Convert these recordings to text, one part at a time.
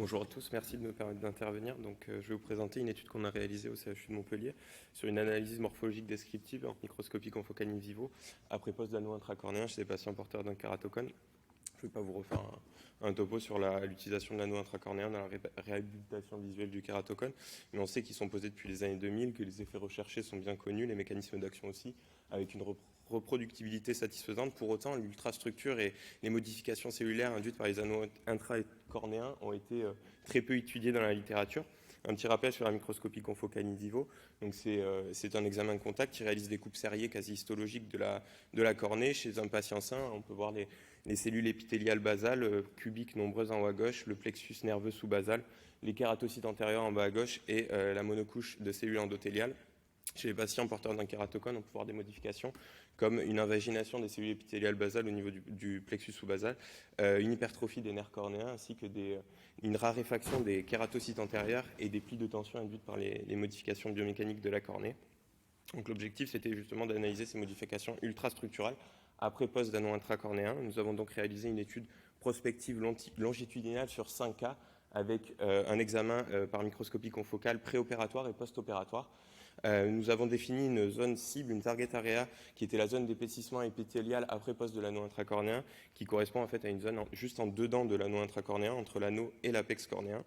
Bonjour à tous, merci de me permettre d'intervenir. Je vais vous présenter une étude qu'on a réalisée au CHU de Montpellier sur une analyse morphologique descriptive en microscopie confocal in vivo après pose d'anneau intracornéen chez des patients porteurs d'un kératocone. Je ne vais pas vous refaire un topo sur l'utilisation de l'anneau intracornéen dans la réhabilitation visuelle du kératocone, mais on sait qu'ils sont posés depuis les années 2000, que les effets recherchés sont bien connus, les mécanismes d'action aussi, avec une reproductibilité satisfaisante. Pour autant, l'ultrastructure et les modifications cellulaires induites par les anneaux intracornéens ont été très peu étudiées dans la littérature. Un petit rappel sur la microscopie confocale in vivo. C'est un examen de contact qui réalise des coupes serrées quasi histologiques de la cornée chez un patient sain. On peut voir les cellules épithéliales basales, cubiques nombreuses en haut à gauche, le plexus nerveux sous-basal, les kératocytes antérieurs en bas à gauche et la monocouche de cellules endothéliales. Chez les patients porteurs d'un kératocone, on peut voir des modifications comme une invagination des cellules épithéliales basales au niveau du plexus sous-basal, une hypertrophie des nerfs cornéens ainsi que une raréfaction des kératocytes antérieurs et des plis de tension induites par les modifications biomécaniques de la cornée. Donc l'objectif, c'était justement d'analyser ces modifications ultrastructurales après pose d'anneau intracornéen. Nous avons donc réalisé une étude prospective longitudinale sur 5 cas avec un examen par microscopie confocale préopératoire et post-opératoire. Nous avons défini une zone cible, une target area, qui était la zone d'épaississement épithélial après pose de l'anneau intracornéen, qui correspond en fait à une zone juste en dedans de l'anneau intracornéen, entre l'anneau et l'apex cornéen.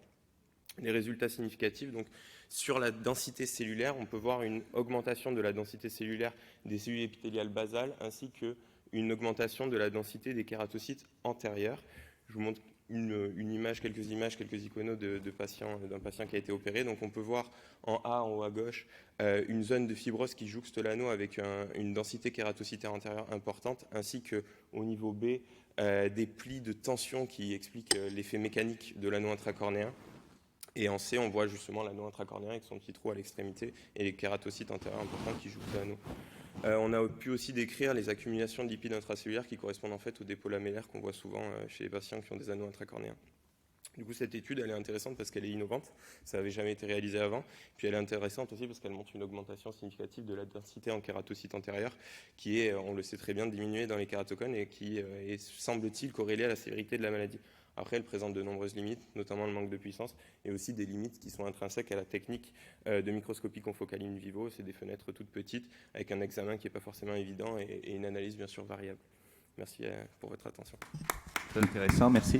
Les résultats significatifs, donc sur la densité cellulaire, on peut voir une augmentation de la densité cellulaire des cellules épithéliales basales, ainsi qu'une augmentation de la densité des kératocytes antérieurs. Je vous montre quelques iconos d'un patient qui a été opéré. Donc on peut voir en haut à gauche, une zone de fibrose qui jouxte l'anneau avec une densité kératocytaire antérieure importante, ainsi qu'au niveau B, des plis de tension qui expliquent l'effet mécanique de l'anneau intracornéen. Et en C, on voit justement l'anneau intracornéen avec son petit trou à l'extrémité et les kératocytes antérieurs importants qui jouxtent l'anneau. On a pu aussi décrire les accumulations de lipides intracellulaires qui correspondent en fait au dépôt lamellaire qu'on voit souvent chez les patients qui ont des anneaux intracornéens. Du coup, cette étude, elle est intéressante parce qu'elle est innovante. Ça n'avait jamais été réalisé avant. Puis elle est intéressante aussi parce qu'elle montre une augmentation significative de la densité en kératocytes antérieurs qui est, on le sait très bien, diminuée dans les kératocones et qui est, semble-t-il, corrélée à la sévérité de la maladie. Après, elle présente de nombreuses limites, notamment le manque de puissance, et aussi des limites qui sont intrinsèques à la technique de microscopie confocale in vivo. C'est des fenêtres toutes petites, avec un examen qui n'est pas forcément évident et une analyse bien sûr variable. Merci pour votre attention. C'est intéressant, merci.